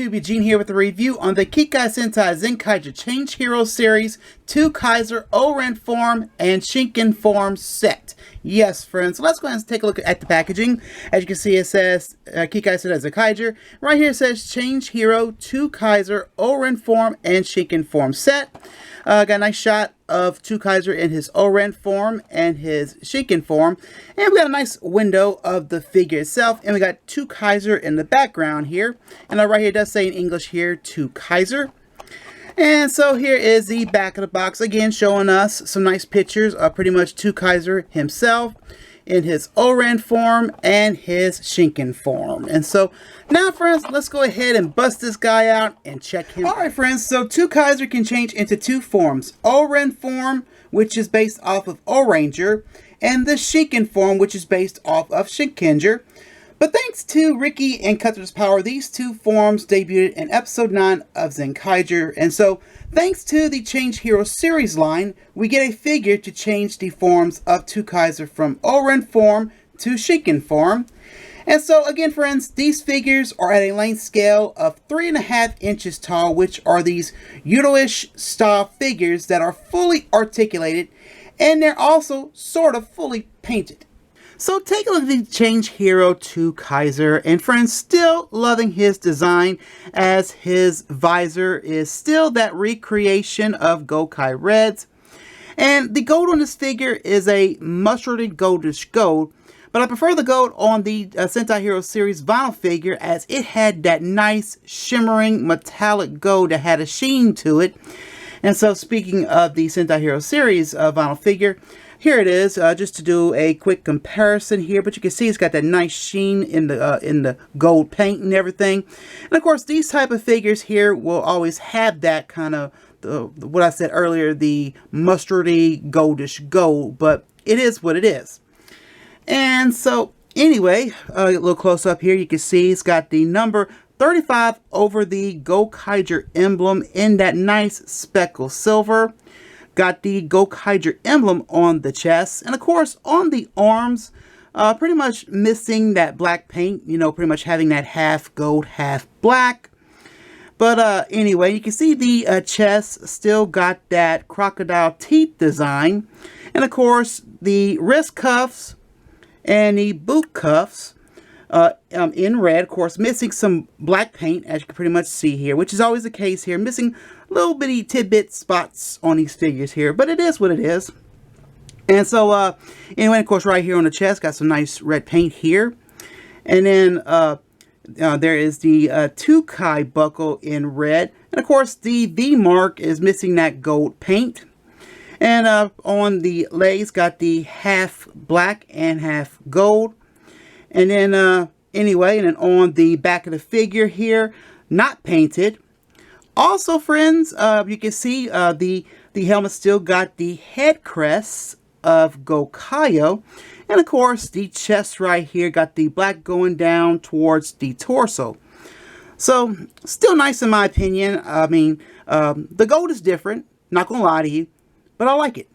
YouTube, Eugene here with a review on the Kikai Sentai Zenkaiger Change Hero Series TwoKaizer Ohran Form and Shinken Form set. Yes, friends, so let's go ahead and take a look at the packaging. As you can see, it says Kikai Sentai Zenkaiger. Right here it says Change Hero TwoKaizer Ohran Form and Shinken Form set. Got a nice shot of TwoKaizer in his Ohran Form and his Shinken Form. And we got a nice window of the figure itself. And we got TwoKaizer in the background here. And right here it does say in English here, TwoKaizer. And so here is the back of the box, again showing us some nice pictures of pretty much TwoKaizer himself in his Ohran Form and his Shinken Form. And so now, friends, let's go ahead and bust this guy out and check him. Alright, friends, so TwoKaizer can change into two forms. Ohran Form, which is based off of Ohranger, and the Shinken Form, which is based off of Shinkenger. But thanks to Ricky and Cutter's Power, these two forms debuted in episode 9 of Zenkaiger. And so, thanks to the Change Hero series line, we get a figure to change the forms of TwoKaizer from Ohran Form to Shinken Form. And so, again, friends, these figures are at a length scale of 3.5 inches tall, which are these Euro-ish style figures that are fully articulated, and they're also sort of fully painted. So take a look at the Change Hero TwoKaizer, and friends, still loving his design, as his visor is still that recreation of Gokai Reds. And the gold on this figure is a mustardy goldish gold, but I prefer the gold on the Sentai Hero series vinyl figure, as it had that nice shimmering metallic gold that had a sheen to it. And so, speaking of the Sentai Hero series vinyl figure, here it is, just to do a quick comparison here. But you can see it's got that nice sheen in the gold paint and everything. And of course, these type of figures here will always have that kind of, what I said earlier, the mustardy goldish gold. But it is what it is. And so, anyway, a little close up here, you can see it's got the number 35 over the Gokaiger emblem in that nice speckled silver. Got the Gokaiger emblem on the chest, and of course on the arms, pretty much missing that black paint, you know, pretty much having that half gold, half black. But anyway, you can see the chest still got that crocodile teeth design, and of course the wrist cuffs and the boot cuffs in red, of course, missing some black paint, as you can pretty much see here, which is always the case here, missing little bitty tidbit spots on these figures here, but it is what it is. And so anyway, of course, right here on the chest, got some nice red paint here. And then there is the Twokaizer buckle in red, and of course the V mark is missing that gold paint. And on the legs, got the half black and half gold. And then anyway, and then on the back of the figure here, not painted. Also, friends, you can see the helmet still got the head crest of Gokaio. And of course, the chest right here got the black going down towards the torso. So, still nice in my opinion. I mean, the gold is different, not gonna lie to you, but I like it.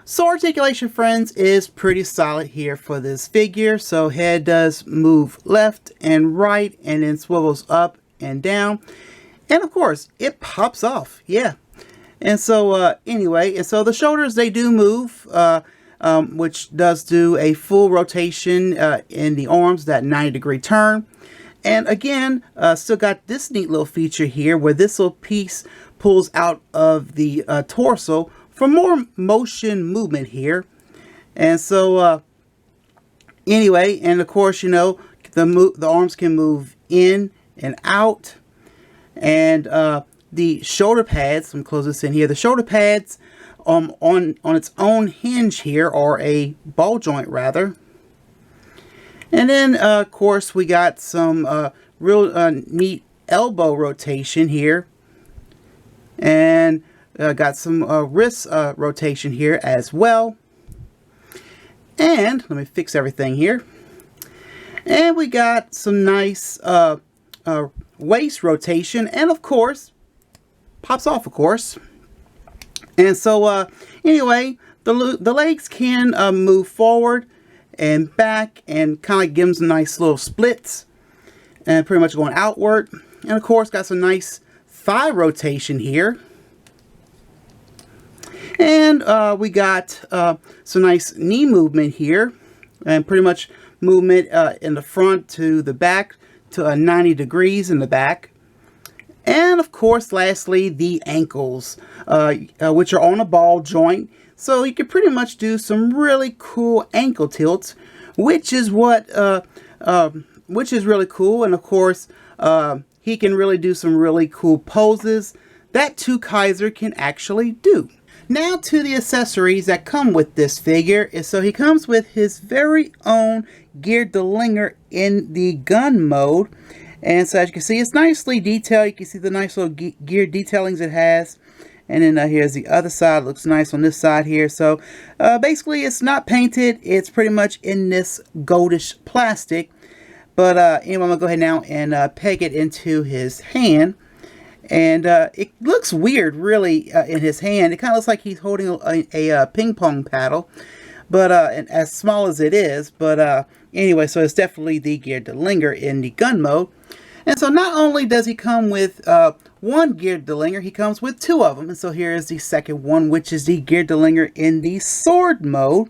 So articulation, friends, is pretty solid here for this figure. So head does move left and right, and then swivels up and down. And of course, it pops off, yeah. And so anyway, and so the shoulders, they do move, which does do a full rotation in the arms, that 90-degree turn. And again, still got this neat little feature here, where this little piece pulls out of the torso for more motion movement here. And so anyway, and of course, you know, the arms can move in and out. And the shoulder pads, let me close this in here, the shoulder pads on its own hinge here, or a ball joint rather. And then of course we got some real neat elbow rotation here, and got some wrist rotation here as well. And let me fix everything here. And we got some nice waist rotation, and of course pops off, of course. And so anyway, the legs can move forward and back, and kind of give them some nice little splits, and pretty much going outward. And of course, got some nice thigh rotation here. And we got some nice knee movement here. And pretty much movement in the front to the back to 90 degrees in the back. And of course, lastly, the ankles, which are on a ball joint. So you can pretty much do some really cool ankle tilts, which is what, which is really cool. And of course, he can really do some really cool poses that TwoKaiser can actually do. Now to the accessories that come with this figure. So he comes with his very own gear delinger in the gun mode. And so as you can see, it's nicely detailed. You can see the nice little gear detailings it has. And then here's the other side. Looks nice on this side here. So basically it's not painted. It's pretty much in this goldish plastic. But anyway, I'm going to go ahead now and peg it into his hand. And it looks weird, really, in his hand. It kind of looks like he's holding a ping pong paddle, but and as small as it is. But anyway, so it's definitely the gear delinger in the gun mode. And so not only does he come with one gear delinger, he comes with two of them. And so here is the second one, which is the gear delinger in the sword mode,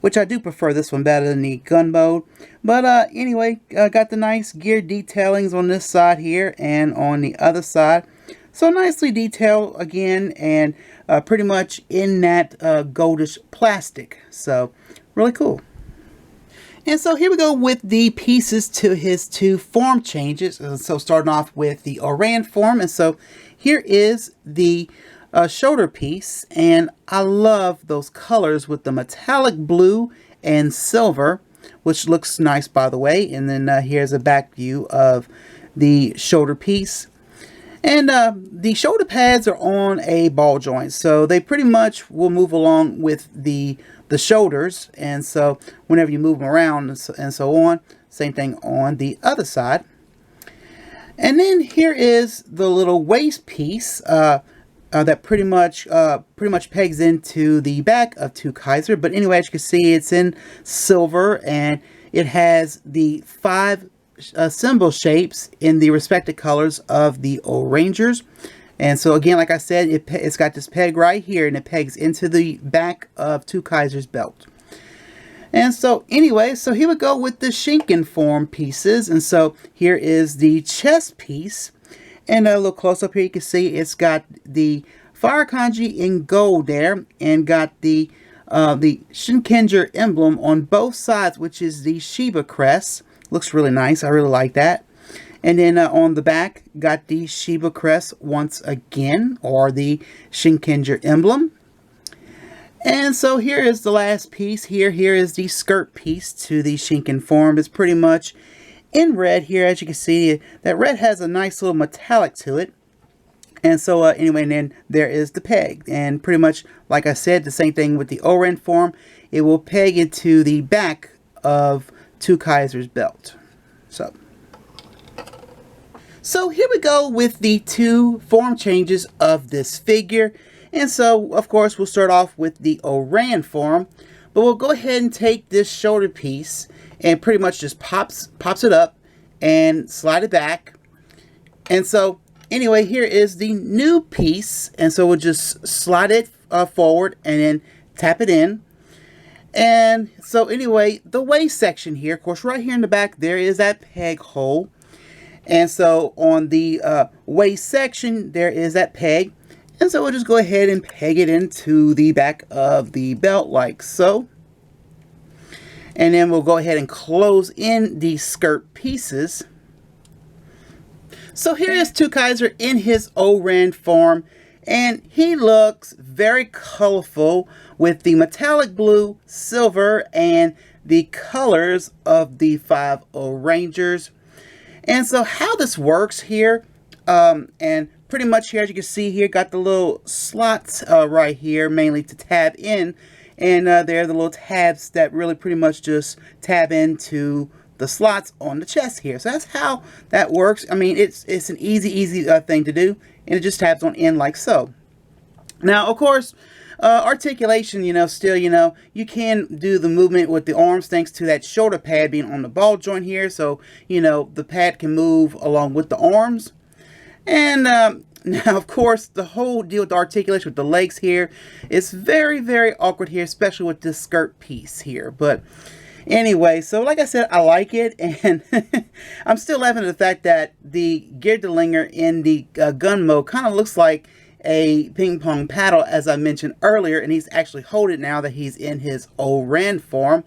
which I do prefer this one better than the gun mode. But anyway, got the nice gear detailings on this side here and on the other side. So nicely detailed again, and pretty much in that goldish plastic. So really cool. And so here we go with the pieces to his two form changes. So starting off with the Ohran Form. And so here is the shoulder piece, and I love those colors with the metallic blue and silver, which looks nice, by the way. And then here's a back view of the shoulder piece. And the shoulder pads are on a ball joint, so they pretty much will move along with the shoulders. And so whenever you move them around and so on, same thing on the other side. And then here is the little waist piece that pretty much pegs into the back of TwoKaiser. But anyway, as you can see, it's in silver, and it has the 5 symbol shapes in the respective colors of the O'Rangers. And so again, like I said, it's got this peg right here, and it pegs into the back of TwoKaiser's belt. And so anyway, so here we go with the Shinken Form pieces. And so here is the chest piece. And a little close up here, you can see it's got the fire kanji in gold there, and got the Shinkenger emblem on both sides, which is the Shiba crest. Looks really nice. I really like that. And then on the back, got the Shiba crest once again, or the Shinkenger emblem. And so here is the last piece here. Here is the skirt piece to the Shinken Form. It's pretty much in red here. As you can see, that red has a nice little metallic to it. And so anyway, and then there is the peg. And pretty much, like I said, the same thing with the Ohran Form. It will peg into the back of TwoKaiser's belt. So here we go with the two form changes of this figure. And so, of course, we'll start off with the Ohran Form. But we'll go ahead and take this shoulder piece and pretty much just pops it up and slide it back. And so anyway, here is the new piece. And so we'll just slide it forward and then tap it in. And so anyway, the waist section here, of course, right here in the back, there is that peg hole. And so on the waist section, there is that peg. And so we'll just go ahead and peg it into the back of the belt like so. And then we'll go ahead and close in the skirt pieces. So here is TwoKaiser in his Ohran Form. And he looks very colorful with the metallic blue, silver, and the colors of the 5 O'Rangers. And so how this works here, and pretty much here, as you can see here, got the little slots right here, mainly to tab in. And there are the little tabs that really pretty much just tab into the slots on the chest here. So that's how that works. I mean, it's an easy thing to do. And it just tabs on in like so. Now, of course, articulation, still, you can do the movement with the arms thanks to that shoulder pad being on the ball joint here. So, the pad can move along with the arms. And now, of course, the whole deal with the articulation with the legs here is very, very awkward here, especially with this skirt piece here. But anyway, so like I said, I like it, and I'm still laughing at the fact that the Geerdelinger in the gun mode kind of looks like a ping pong paddle, as I mentioned earlier, and he's actually holding it now that he's in his Ohran form.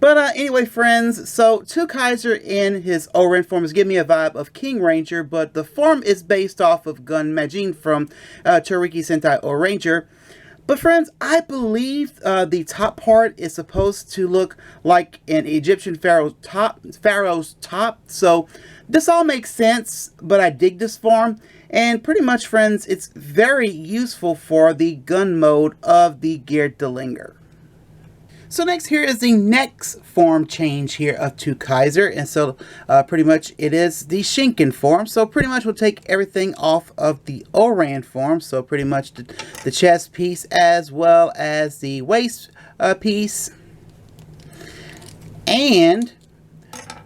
But anyway, friends, so TwoKaiser in his Ohran form is giving me a vibe of King Ranger, but the form is based off of Gun Majin from Kikai Sentai Zenkaiger. But friends, I believe the top part is supposed to look like an Egyptian pharaoh's top. So this all makes sense, but I dig this form. And pretty much, friends, it's very useful for the gun mode of the Geerdelinger. So next here is the next form change here of TwoKaiser, and so pretty much it is the Shinken form. So pretty much we'll take everything off of the Ohran form, so pretty much the chest piece as well as the waist piece. And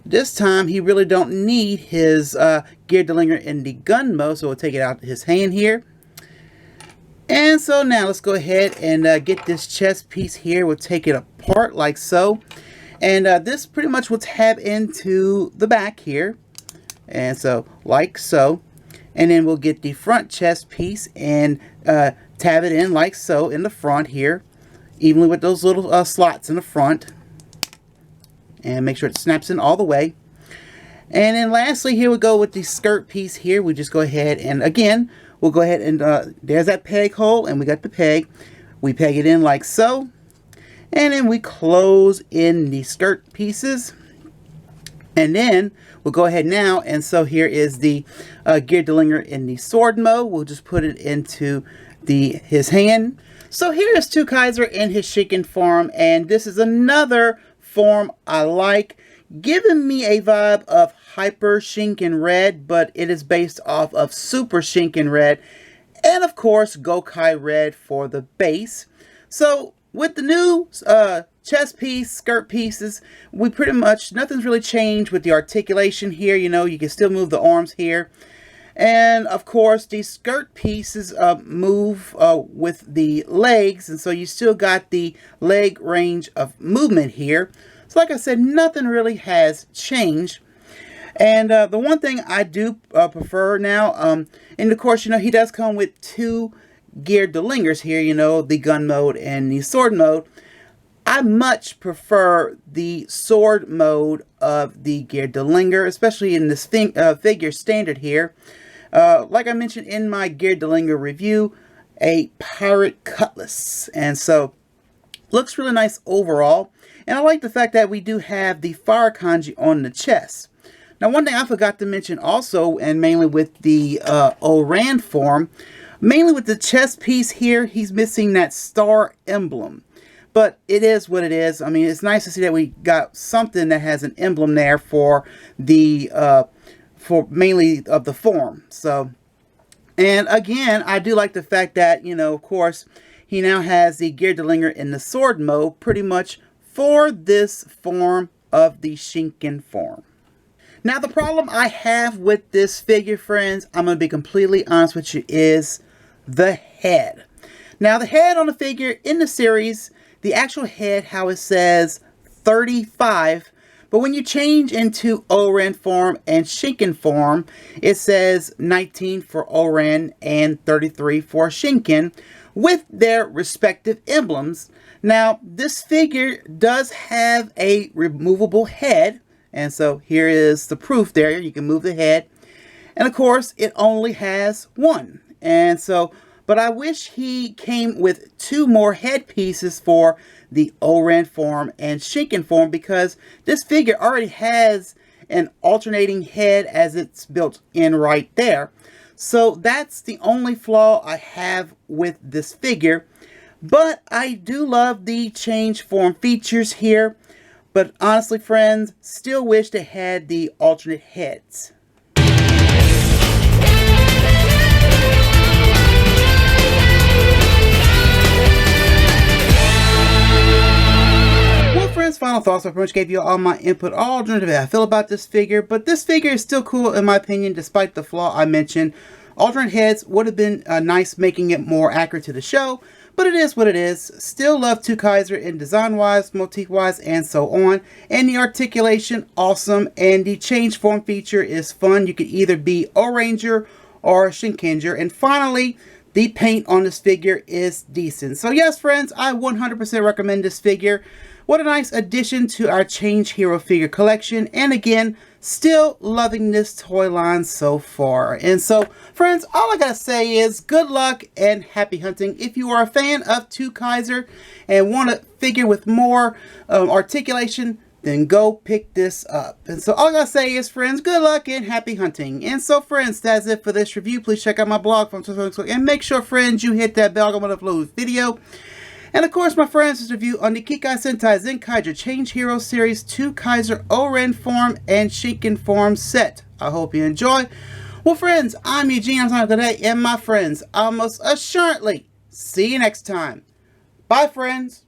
this time he really don't need his Geerdelinger in the gun mode, so we'll take it out of his hand here. And so now let's go ahead and get this chest piece here. We'll take it apart like so. And this pretty much will tab into the back here. And so like so. And then we'll get the front chest piece and tab it in like so in the front here. Evenly with those little slots in the front. And make sure it snaps in all the way. And then lastly, here we go with the skirt piece here. We just go ahead and again, we'll go ahead and there's that peg hole, and we got the peg. We peg it in like so. And then we close in the skirt pieces. And then we'll go ahead now, and so here is the Geerdelinger in the sword mode. We'll just put it into his hand. So here is TwoKaiser in his Shinken form, and this is another form I like, giving me a vibe of Hyper Shinken Red, but it is based off of Super Shinken Red, and of course Gokai Red for the base. So with the new chest piece, skirt pieces, we pretty much, nothing's really changed with the articulation here. You know, you can still move the arms here. And of course, these skirt pieces move with the legs, and so you still got the leg range of movement here. So like I said, nothing really has changed. And the one thing I do prefer now, and of course, you know, he does come with two Geerdelingers here, you know, the gun mode and the sword mode. I much prefer the sword mode of the Geerdelinger, especially in this figure standard here. Like I mentioned in my Geerdelinger review, a pirate cutlass. And so, looks really nice overall. And I like the fact that we do have the fire kanji on the chest. Now, one thing I forgot to mention also, and mainly with the Ohran form, mainly with the chest piece here, he's missing that star emblem. But it is what it is. I mean, it's nice to see that we got something that has an emblem there for the for mainly of the form. So, and again, I do like the fact that, you know, of course, he now has the Geerdelinger in the sword mode pretty much for this form of the Shinken form. Now, the problem I have with this figure, friends, I'm going to be completely honest with you, is the head. Now, the head on the figure in the series, the actual head, how it says 35, but when you change into Ohran form and Shinken form, it says 19 for Ohran and 33 for Shinken, with their respective emblems. Now, this figure does have a removable head, and so here is the proof there. You can move the head, and of course, it only has one. And so, but I wish he came with two more head pieces for the Ohran form and Shinken form, because this figure already has an alternating head as it's built in right there. So that's the only flaw I have with this figure. But I do love the change form features here. But honestly, friends, still wish they had the alternate heads. Well, friends, final final thoughts. I pretty much gave you all my input, all alternative I feel about this figure, but this figure is still cool in my opinion, despite the flaw I mentioned. Alternate heads would have been nice, making it more accurate to the show, but it is what it is. Still love TwoKaiser in design-wise, motif-wise, and so on. And the articulation, awesome. And the change form feature is fun. You could either be Ohranger or Shinkenger. And finally, the paint on this figure is decent. So yes, friends, I 100% recommend this figure. What a nice addition to our Change Hero figure collection. And again, still loving this toy line so far. And so, friends, all I gotta say is good luck and happy hunting. If you are a fan of TwoKaiser and want a figure with more articulation, then go pick this up. And so all I gotta say is, friends, good luck and happy hunting. And so, friends, that's it for this review. Please check out my blog and make sure, friends, you hit that bell when I upload video. And of course, my friends, this review on the Kikai Sentai Zenkaiger Change Hero Series TwoKaiser Ohran Form and Shinken Form set. I hope you enjoy. Well, friends, I'm Eugene. I'm talking today, and my friends, I'll most assuredly see you next time. Bye, friends.